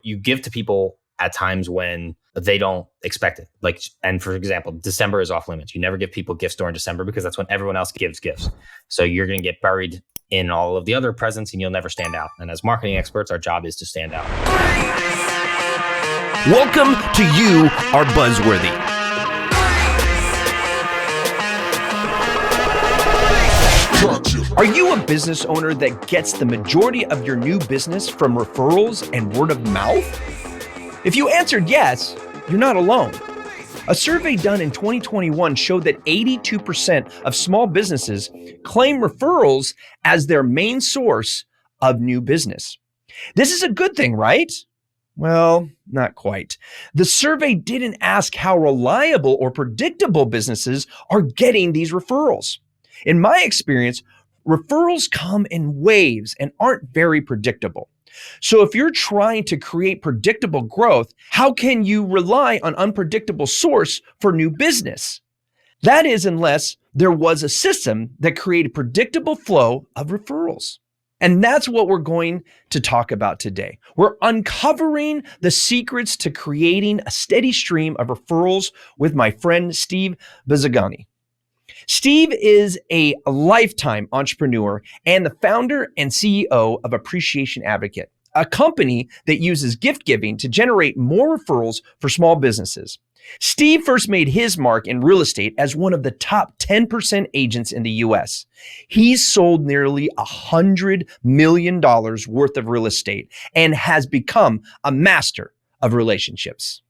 You give to people at times when they don't expect it. And for example, December is off limits. You never give people gifts during December because that's when everyone else gives gifts. So you're going to get buried in all of the other presents and you'll never stand out. And as marketing experts, our job is to stand out. Welcome to You Are Buzzworthy. Are you a business owner that gets the majority of your new business from referrals and word of mouth? If you answered yes, you're not alone. A survey done in 2021 showed that 82% of small businesses claim referrals as their main source of new business. This is a good thing, right? Well, not quite. The survey didn't ask how reliable or predictable businesses are getting these referrals. In my experience, referrals come in waves and aren't very predictable. So if you're trying to create predictable growth, how can you rely on unpredictable source for new business? That is, unless there was a system that created predictable flow of referrals. And that's what we're going to talk about today. We're uncovering the secrets to creating a steady stream of referrals with my friend, Steve Buzogany. Steve is a lifetime entrepreneur and the founder and CEO of Appreciation Advocate, a company that uses gift giving to generate more referrals for small businesses. Steve first made his mark in real estate as one of the top 10% agents in the US. He's sold nearly $100 million worth of real estate and has become a master of relationships.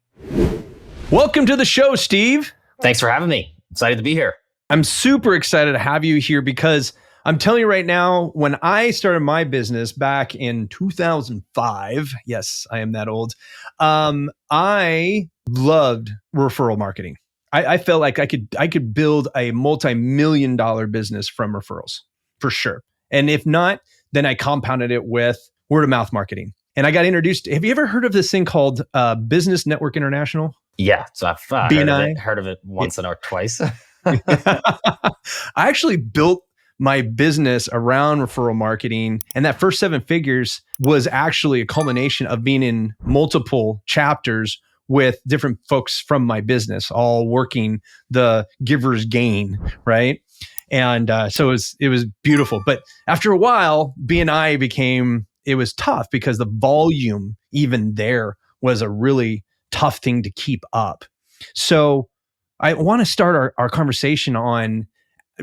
Welcome to the show, Steve. Thanks for having me. Excited to be here. I'm super excited to have you here because I'm telling you right now, when I started my business back in 2005, yes, I am that old, I loved referral marketing. I felt like I could build a multi-million dollar business from referrals for sure. And if not, then I compounded it with word of mouth marketing. And I got introduced. Have you ever heard of this thing called Business Network International? Yeah, so I've heard of it once or twice. I actually built my business around referral marketing. And that first 7 figures was actually a culmination of being in multiple chapters with different folks from my business, all working the giver's gain, right? And so it was beautiful. But after a while, BNI it was tough because the volume even there was a really tough thing to keep up. So I want to start our conversation on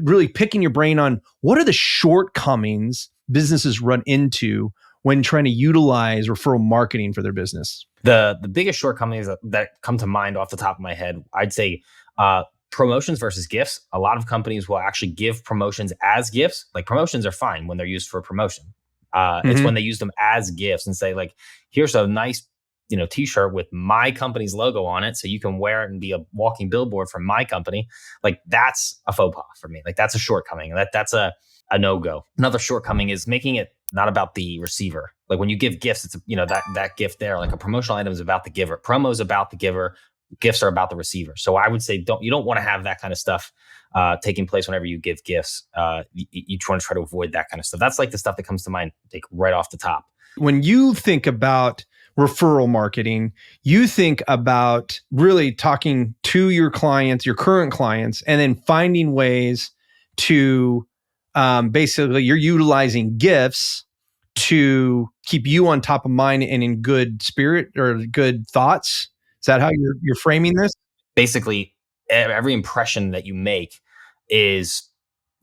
really picking your brain on what are the shortcomings businesses run into when trying to utilize referral marketing for their business. The biggest shortcomings that come to mind off the top of my head, I'd say promotions versus gifts. A lot of companies will actually give promotions as gifts. Like promotions are fine when they're used for promotion. It's when they use them as gifts and say like, here's a nice t-shirt with my company's logo on it, so you can wear it and be a walking billboard for my company. Like that's a faux pas for me. Like that's a shortcoming. That's a no-go. Another shortcoming is making it not about the receiver. Like when you give gifts, it's that gift there. Like a promotional item is about the giver. Promo is about the giver. Gifts are about the receiver. So I would say you don't want to have that kind of stuff taking place whenever you give gifts. You want to try to avoid that kind of stuff. That's like the stuff that comes to mind, like right off the top. When you think about referral marketing, you think about really talking to your clients, your current clients, and then finding ways to basically you're utilizing gifts to keep you on top of mind and in good spirit or good thoughts. Is that how you're framing this? Basically, every impression that you make is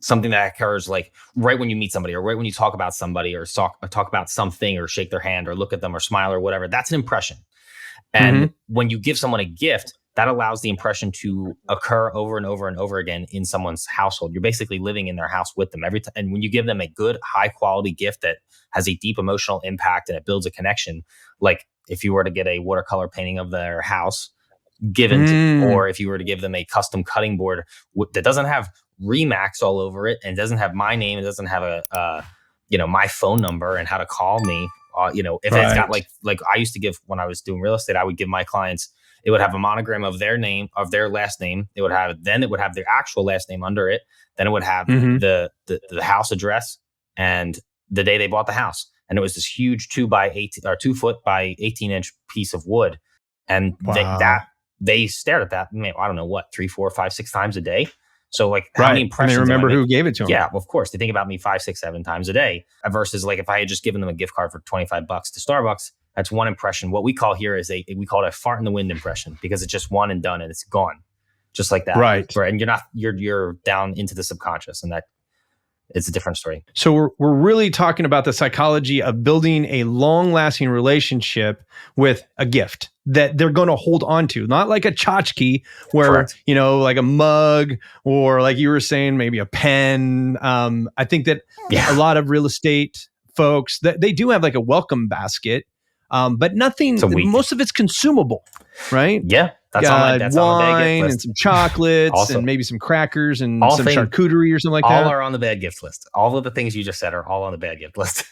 something that occurs like right when you meet somebody or right when you talk about somebody or talk about something or shake their hand or look at them or smile or whatever. That's an impression. And when you give someone a gift, that allows the impression to occur over and over and over again in someone's household. You're basically living in their house with them every time. And when you give them a good, high quality gift that has a deep emotional impact and it builds a connection, like if you were to get a watercolor painting of their house or if you were to give them a custom cutting board that doesn't have Remax all over it and doesn't have my name, it doesn't have my phone number and how to call me. If it's got like I used to give when I was doing real estate, I would give my clients, it would have a monogram of their name, of their last name. It would have their actual last name under it. Then it would have the house address and the day they bought the house. and it was this huge 2 foot by 18-inch piece of wood. And Wow. they stared at that, I don't know what, 3, 4, 5, 6 times a day. So like how Right. many And impressions they am I remember who making? gave it to them. Yeah, of course. They think about me 5, 6, 7 times a day versus like if I had just given them a gift card for $25 to Starbucks, that's one impression. What we call here is we call it a fart in the wind impression, because it's just one and done and it's gone. Just like that. Right. And you're down into the subconscious, and that it's a different story. So we're really talking about the psychology of building a long-lasting relationship with a gift that they're going to hold on to, not like a tchotchke where, Correct. like a mug, or like you were saying, maybe a pen. I think that a lot of real estate folks, that they do have like a welcome basket, but nothing, most of it's consumable, right? Yeah. That's on my gift wine list. And some chocolates Also, and maybe some crackers and some charcuterie or something like that. All are on the bad gift list. All of the things you just said are all on the bad gift list.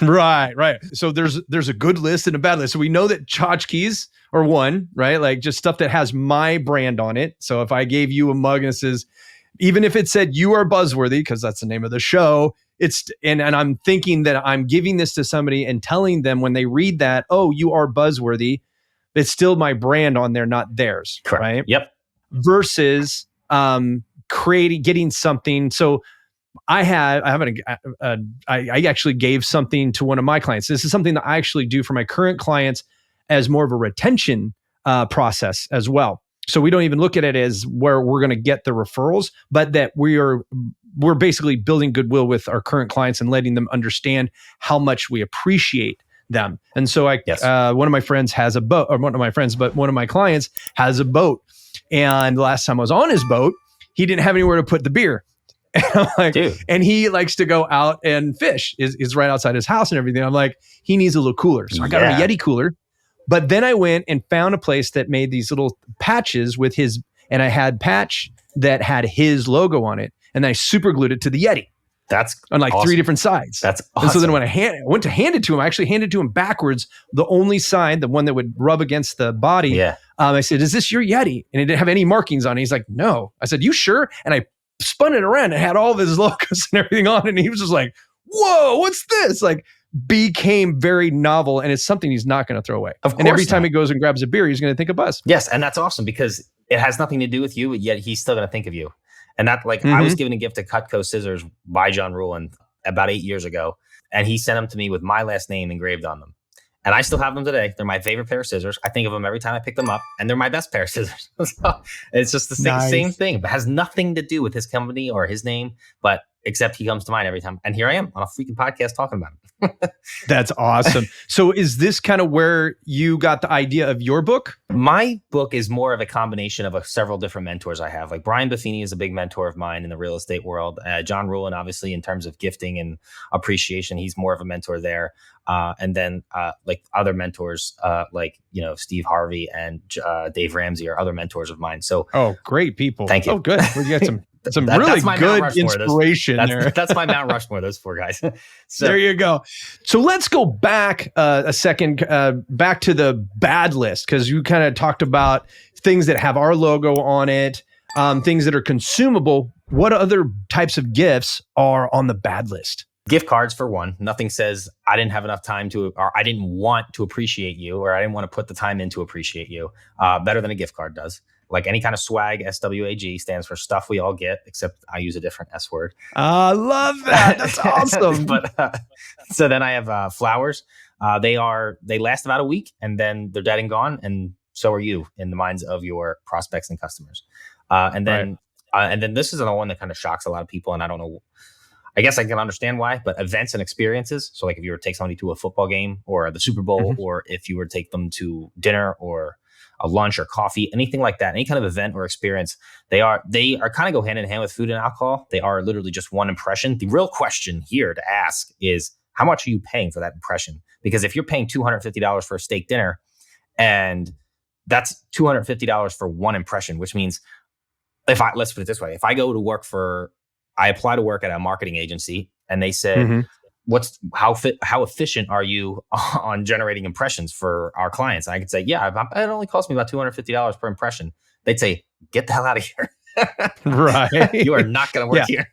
Right. So there's a good list and a bad list. So we know that tchotchkes are one, right? Like just stuff that has my brand on it. So if I gave you a mug and it says, even if it said you are Buzzworthy, because that's the name of the show, and I'm thinking that I'm giving this to somebody and telling them when they read that, oh, you are Buzzworthy, it's still my brand on there, not theirs. Correct. Right. Yep. Versus getting something. So I actually gave something to one of my clients. This is something that I actually do for my current clients as more of a retention process as well. So we don't even look at it as where we're going to get the referrals, but that we're basically building goodwill with our current clients and letting them understand how much we appreciate them. And so one of my friends has a boat, or one of my friends, but one of my clients has a boat. And the last time I was on his boat, he didn't have anywhere to put the beer. And I'm like, dude. And he likes to go out and fish. Is right outside his house and everything. I'm like, he needs a little cooler. So I got him a Yeti cooler. But then I went and found a place that made these little patches with and I had patch that had his logo on it. And I super glued it to the Yeti. That's on like awesome. 3 different sides. That's awesome. And so then when I went to hand it to him, I actually handed it to him backwards. The only side, the one that would rub against the body. Yeah. I said, "Is this your Yeti?" And it didn't have any markings on it. He's like, "No." I said, "You sure?" And I spun it around and had all of his logos and everything on it. And he was just like, "Whoa, what's this?" Like, became very novel, and it's something he's not going to throw away. Of course. And every time he goes and grabs a beer, he's going to think of Buzz. Yes, and that's awesome because it has nothing to do with you, yet he's still going to think of you. And that, like, I was given a gift of Cutco scissors by John Rulin about 8 years ago, and he sent them to me with my last name engraved on them. And I still have them today. They're my favorite pair of scissors. I think of them every time I pick them up, and they're my best pair of scissors. So it's just the same thing. It has nothing to do with his company or his name, but except he comes to mind every time. And here I am on a freaking podcast talking about him. That's awesome. So is this kind of where you got the idea of your book? My book is more of a combination of several different mentors I have. Like Brian Buffini is a big mentor of mine in the real estate world. John Rulin, obviously, in terms of gifting and appreciation, he's more of a mentor there. And then like other mentors, like, Steve Harvey and Dave Ramsey are other mentors of mine. So, great people. Thank you. Oh, good. Well, you got some really good inspiration there. That's my Mount Rushmore, those 4 guys. So there you go. So let's go back a second, back to the bad list, because you kind of talked about things that have our logo on it, things that are consumable. What other types of gifts are on the bad list? Gift cards, for one. Nothing says I didn't have enough time to, or I didn't want to appreciate you, or I didn't want to put the time in to appreciate you better than a gift card does. Like any kind of swag, SWAG stands for stuff we all get, except I use a different S word. I love that. That's awesome. But so then I have flowers. They last about a week, and then they're dead and gone, and so are you in the minds of your prospects and customers. And then this is the one that kind of shocks a lot of people, and I don't know. I guess I can understand why, but events and experiences. So like if you were to take somebody to a football game or the Super Bowl, or if you were to take them to dinner or a lunch or coffee, anything like that, any kind of event or experience, they are kind of go hand in hand with food and alcohol. They are literally just one impression. The real question here to ask is, how much are you paying for that impression? Because if you're paying $250 for a steak dinner, and that's $250 for one impression, which means let's put it this way, if I apply to work at a marketing agency, and they said, how efficient are you on generating impressions for our clients? And I could say, yeah, it only costs me about $250 per impression. They'd say, get the hell out of here. Right. You are not going to work here.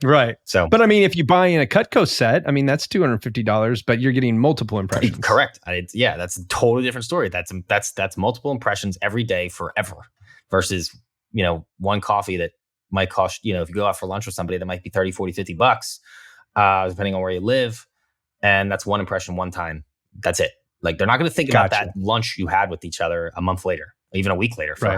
Right. So, but I mean, if you buy in a Cutco set, I mean, that's $250, but you're getting multiple impressions. Correct. That's a totally different story. That's multiple impressions every day forever versus, one coffee that might cost, if you go out for lunch with somebody, that might be 30, 40, $50, depending on where you live. And that's one impression, one time. That's it. Like, they're not going to think about that lunch you had with each other a month later, even a week later for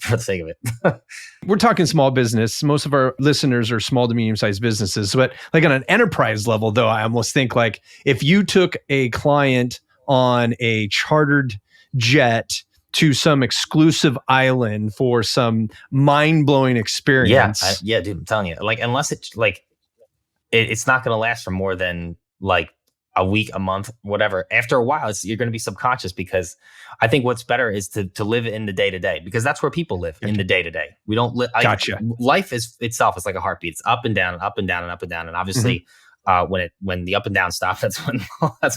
the sake of it. We're talking small business. Most of our listeners are small to medium-sized businesses. But like on an enterprise level, though, I almost think like if you took a client on a chartered jet to some exclusive island for some mind-blowing experience. Yeah, dude, I'm telling you. Like, unless it's like, it's not going to last for more than like a week, a month, whatever. After a while, you're going to be subconscious, because I think what's better is to live in the day to day, because that's where people live, in the day to day. We don't live. Life itself is like a heartbeat. It's up and down and up and down and up and down. And obviously, when the up and down stop, that's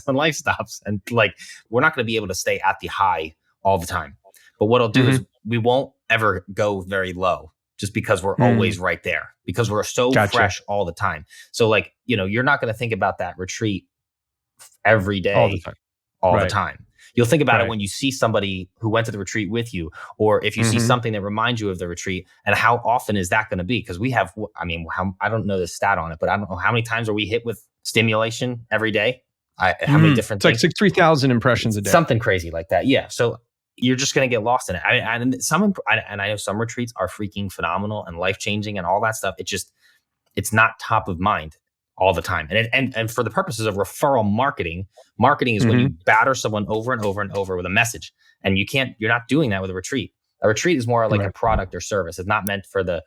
when life stops. And like, we're not going to be able to stay at the high all the time. But what I'll do is we won't ever go very low, just because we're always right there, because we're so fresh all the time. So like, you're not going to think about that retreat every day, all the time. You'll think about it when you see somebody who went to the retreat with you, or if you see something that reminds you of the retreat. And how often is that going to be? Because we have, I don't know the stat on it, but I don't know how many times are we hit with stimulation every day. How many different things? It's like 3,000 impressions a day. Something crazy like that. Yeah. So you're just going to get lost in it. I know some retreats are freaking phenomenal and life-changing and all that stuff. It's not top of mind all the time. And for the purposes of referral marketing is when you batter someone over and over and over with a message. And you're not doing that with a retreat. A retreat is more like a product or service. It's not meant for the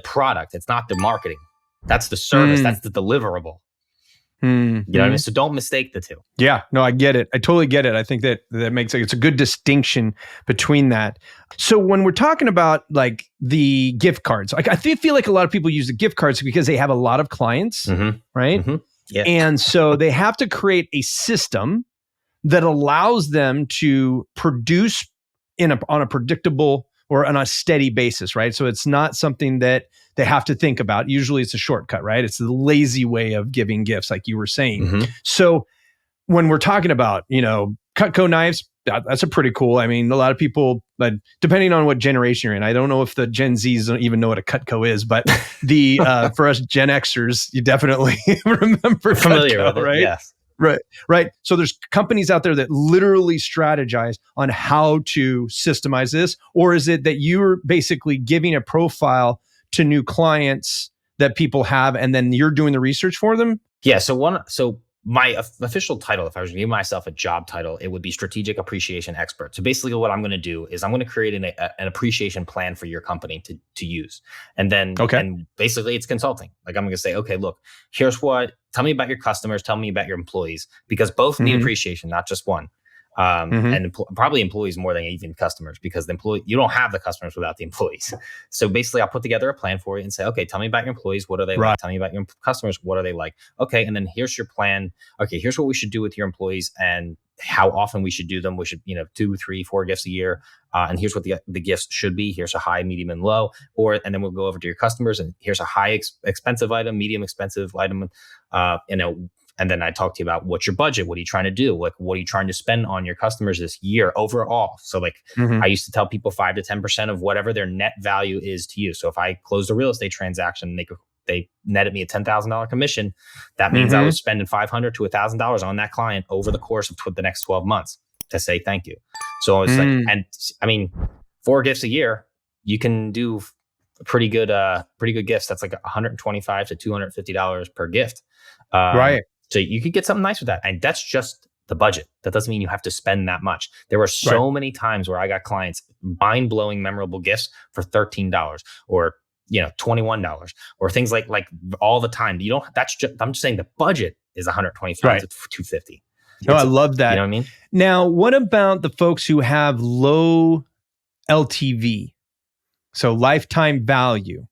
product. It's not the marketing. That's the service. That's the deliverable. You know what I mean? So don't mistake the two. Yeah, no, I get it. I totally get it. I think that makes it's a good distinction between that. So when we're talking about like the gift cards, like I feel like a lot of people use the gift cards because they have a lot of clients, right? Yeah. And so they have to create a system that allows them to produce on a predictable or on a steady basis, right? So it's not something that they have to think about. Usually it's a shortcut, right? It's the lazy way of giving gifts, like you were saying. So when we're talking about, Cutco knives, that's a pretty cool. I mean, a lot of people, but depending on what generation you're in, I don't know if the Gen Zs don't even know what a Cutco is, but for us Gen Xers, you definitely remember familiar Cutco, with it, right? Yes. Right. So there's companies out there that literally strategize on how to systemize this, or is it that you're basically giving a profile to new clients that people have, and then you're doing the research for them? Yeah. So my official title, if I was to give myself a job title, it would be strategic appreciation expert. So basically what I'm going to do is I'm going to create an appreciation plan for your company to use. And then, and basically it's consulting. Like I'm going to say, okay, look, tell me about your customers, tell me about your employees, because both need appreciation, not just one. And probably employees more than even customers, because you don't have the customers without the employees. So basically I'll put together a plan for you and say, okay, tell me about your employees. What are they like? Tell me about your customers. What are they like? Okay. And then here's your plan. Okay. Here's what we should do with your employees and how often we should do them. We should, 2, 3, 4 gifts a year. And here's what the gifts should be. Here's a high, medium, and low. And then we'll go over to your customers, and here's a high expensive item, medium expensive item, and then I talk to you about what's your budget? What are you trying to do? Like, what are you trying to spend on your customers this year overall? So like I used to tell people 5 to 10% of whatever their net value is to you. So if I closed a real estate transaction, they netted me a $10,000 commission. That means I was spending $500 to $1,000 on that client over the course of the next 12 months to say thank you. So I was like, and I mean, 4 gifts a year, you can do pretty good gifts. That's like $125 to $250 per gift. Right. So you could get something nice with that. And that's just the budget. That doesn't mean you have to spend that much. There were so many times where I got clients mind-blowing memorable gifts for $13 or $21 or things like all the time. I'm just saying the budget is $125 to $250. No, I love that. You know what I mean? Now, what about the folks who have low LTV? So lifetime value.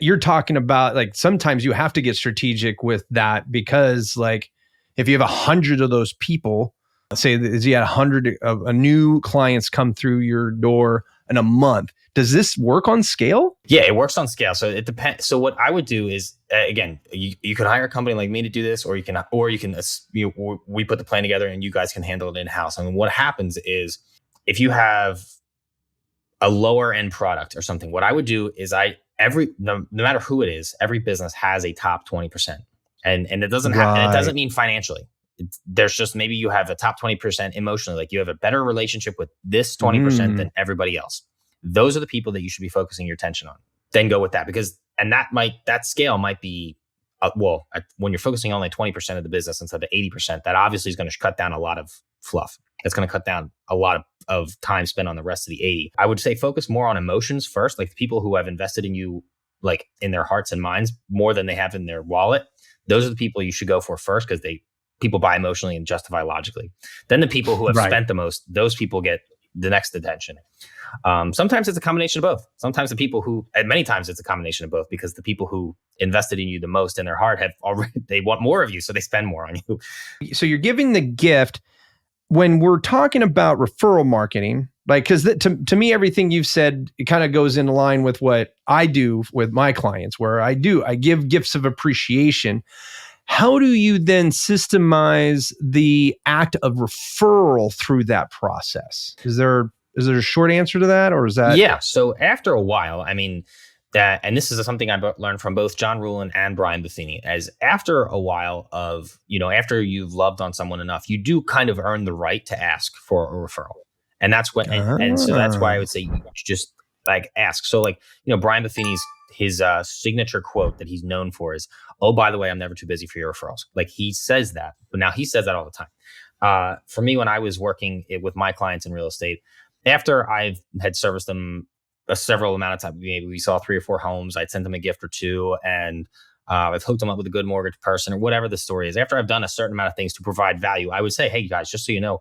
You're talking about like sometimes you have to get strategic with that, because like if you have 100 of those people, let's say that you had 100 of new clients come through your door in a month. Does this work on scale? Yeah, it works on scale. So it depends. So what I would do is, again, you could hire a company like me to do this, or you can, we put the plan together and you guys can handle it in house. I mean, what happens is if you have a lower end product or something, what I would do is no matter who it is, every business has a top 20%. And it doesn't and it doesn't mean financially. There's just, maybe you have a top 20% emotionally, like you have a better relationship with this 20% than everybody else. Those are the people that you should be focusing your attention on. Then go with that, because, and that scale might be, when you're focusing on like 20% of the business instead of 80%, that obviously is going to cut down a lot of fluff. It's going to cut down a lot of time spent on the rest of the 80. I would say focus more on emotions first, like the people who have invested in you, like in their hearts and minds more than they have in their wallet. Those are the people you should go for first, because people buy emotionally and justify logically. Then the people who have spent the most, those people get the next attention. Sometimes it's a combination of both. Sometimes many times it's a combination of both, because the people who invested in you the most in their heart they want more of you, so they spend more on you. So you're giving the gift. When we're talking about referral marketing, like, because to me, everything you've said, it kind of goes in line with what I do with my clients, where I give gifts of appreciation. How do you then systemize the act of referral through that process? Is there a short answer to that, or is that? Yeah. So after a while, I mean, and this is something I learned from both John Ruhlin and Brian Buzzogany, as after a while of, after you've loved on someone enough, you do kind of earn the right to ask for a referral. And that's what, and so that's why I would say you just like ask. So like, Brian Buzzogany's, his signature quote that he's known for is, "Oh, by the way, I'm never too busy for your referrals." Like, he says that, but now he says that all the time. For me, when I was working with my clients in real estate, after I had serviced them a several amount of time, maybe we saw 3 or 4 homes, I'd sent them a gift or two, and I've hooked them up with a good mortgage person, or whatever the story is. After I've done a certain amount of things to provide value, I would say, "Hey guys, just so you know,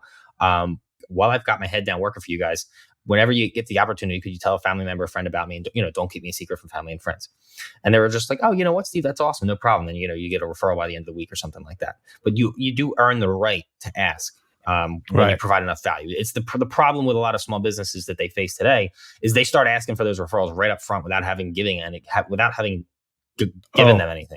while I've got my head down working for you guys, whenever you get the opportunity, could you tell a family member or friend about me? And don't keep me a secret from family and friends." And they were just like, "Oh, you know what, Steve, that's awesome, no problem." Then you get a referral by the end of the week or something like that. But you do earn the right to ask. When you provide enough value. It's the problem with a lot of small businesses that they face today is they start asking for those referrals right up front without having given them anything.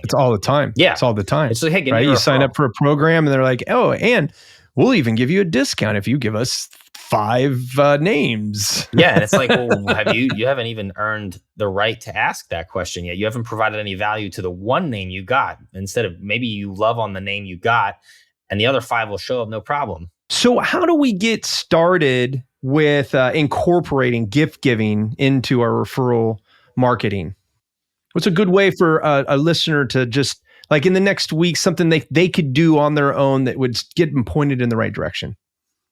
It's all the time. Yeah, it's all the time. It's like, hey, give me a you referral. Sign up for a program, and they're like, "Oh, and we'll even give you a discount if you give us 5 names." Yeah, and it's like, well, you haven't even earned the right to ask that question yet. You haven't provided any value to the one name you got. Instead of, maybe you love on the name you got, and the other 5 will show up, no problem. So how do we get started with incorporating gift giving into our referral marketing? What's a good way for a listener to just, like, in the next week, something they could do on their own that would get them pointed in the right direction?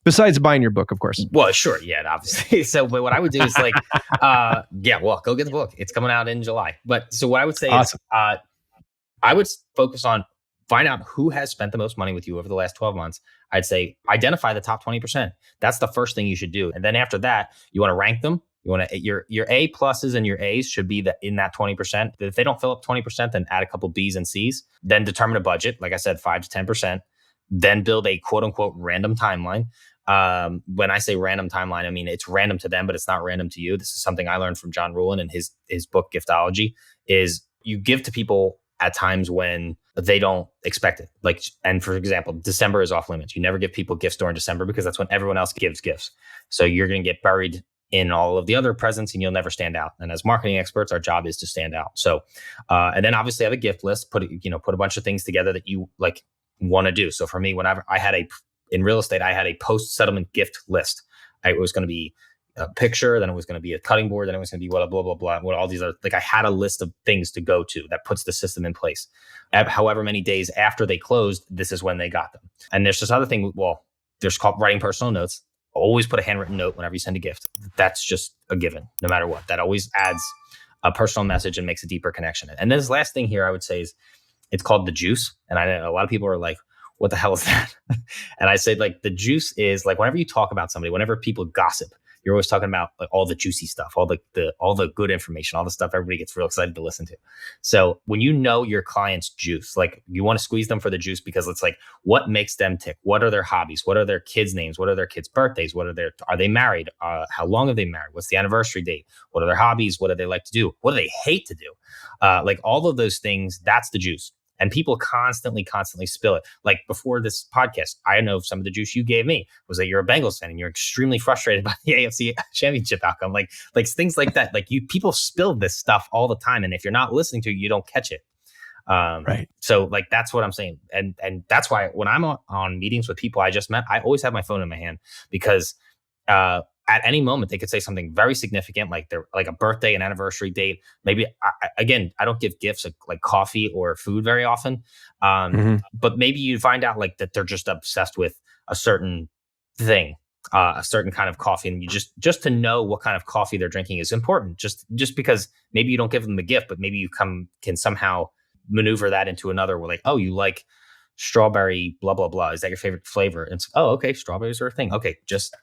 Besides buying your book, of course. Well, sure. Yeah, obviously. So, but what I would do is like, go get the book. It's coming out in July. But so what I would say is, I would focus on find out who has spent the most money with you over the last 12 months. I'd say identify the top 20%. That's the first thing you should do. And then after that, you want to rank them. You want to, your A pluses and your A's should be in that 20%. If they don't fill up 20%, then add a couple B's and C's. Then determine a budget. Like I said, 5 to 10%. Then build a quote unquote random timeline. When I say random timeline, I mean, it's random to them, but it's not random to you. This is something I learned from John Ruhlin in his book, Giftology, is you give to people at times when they don't expect it. Like, and for example, December is off limits. You never give people gifts during December because that's when everyone else gives gifts. So you're going to get buried in all of the other presents and you'll never stand out. And as marketing experts, our job is to stand out. So, and then obviously have a gift list, put a bunch of things together that you like want to do. So for me, whenever in real estate, I had a post-settlement gift list. It was going to be a picture, then it was going to be a cutting board, then it was going to be blah, blah, blah, blah, what all these are. Like, I had a list of things to go to that puts the system in place. However many days after they closed, this is when they got them. And there's this other thing, there's called writing personal notes. Always put a handwritten note whenever you send a gift. That's just a given, no matter what. That always adds a personal message and makes a deeper connection. And then this last thing here I would say is it's called the juice. And I know a lot of people are like, what the hell is that? And I say, like, the juice is like whenever you talk about somebody, whenever people gossip, you're always talking about like all the juicy stuff, all the good information, all the stuff everybody gets real excited to listen to. So when you know your client's juice, like you want to squeeze them for the juice because it's like, what makes them tick? What are their hobbies? What are their kids' names? What are their kids' birthdays? Are they married? How long have they married? What's the anniversary date? What are their hobbies? What do they like to do? What do they hate to do? Like all of those things, that's the juice. And people constantly spill it. Like before this podcast, I know some of the juice you gave me was that you're a Bengals fan and you're extremely frustrated by the AFC Championship outcome. Like things like that. Like people spill this stuff all the time, and if you're not listening to it, you don't catch it. Right. So like that's what I'm saying, and that's why when I'm on meetings with people I just met, I always have my phone in my hand because at any moment they could say something very significant, like they're like a birthday, an anniversary date. Maybe I don't give gifts like coffee or food very often, but maybe you find out like that they're just obsessed with a certain thing, a certain kind of coffee, and you just to know what kind of coffee they're drinking is important. Just because maybe you don't give them the gift, but maybe you can somehow maneuver that into another. Where like, oh, you like strawberry, blah blah blah. Is that your favorite flavor? And it's, oh, okay, strawberries are a thing. Okay, just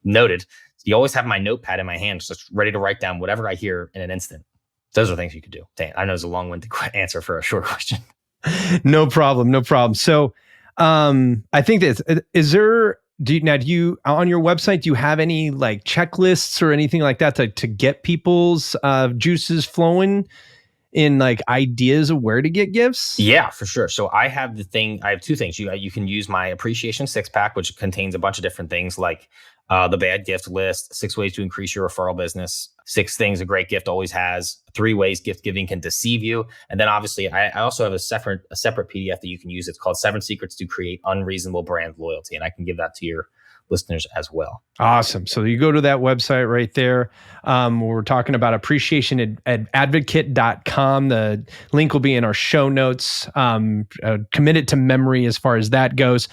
noted. You always have my notepad in my hand, just ready to write down whatever I hear in an instant. Those are things you could do. Dang, I know it's a long-winded answer for a short question. No problem. So, I think that do you on your website, do you have any like checklists or anything like that to get people's juices flowing in like ideas of where to get gifts? Yeah, for sure. So I have two things. You can use my appreciation 6-pack, which contains a bunch of different things like the bad gift list, 6 ways to increase your referral business, 6 things a great gift always has, 3 ways gift giving can deceive you. And then obviously I also have a separate PDF that you can use. It's called 7 Secrets to Create Unreasonable Brand Loyalty. And I can give that to your listeners as well. Awesome. So you go to that website right there. We're talking about appreciation at advocate.com. The link will be in our show notes. Commit it to memory as far as that goes.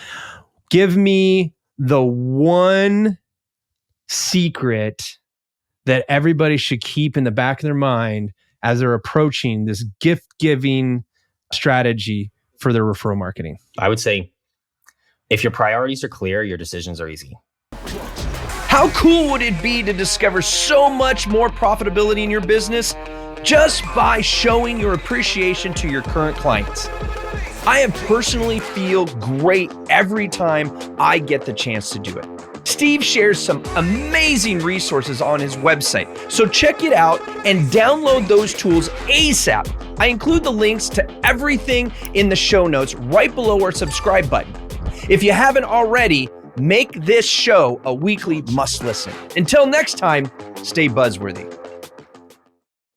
Give me the one secret that everybody should keep in the back of their mind as they're approaching this gift giving strategy for their referral marketing. I would say, if your priorities are clear, your decisions are easy. How cool would it be to discover so much more profitability in your business just by showing your appreciation to your current clients? I personally feel great every time I get the chance to do it. Steve shares some amazing resources on his website, so check it out and download those tools ASAP. I include the links to everything in the show notes right below our subscribe button. If you haven't already, make this show a weekly must listen. Until next time, stay buzzworthy.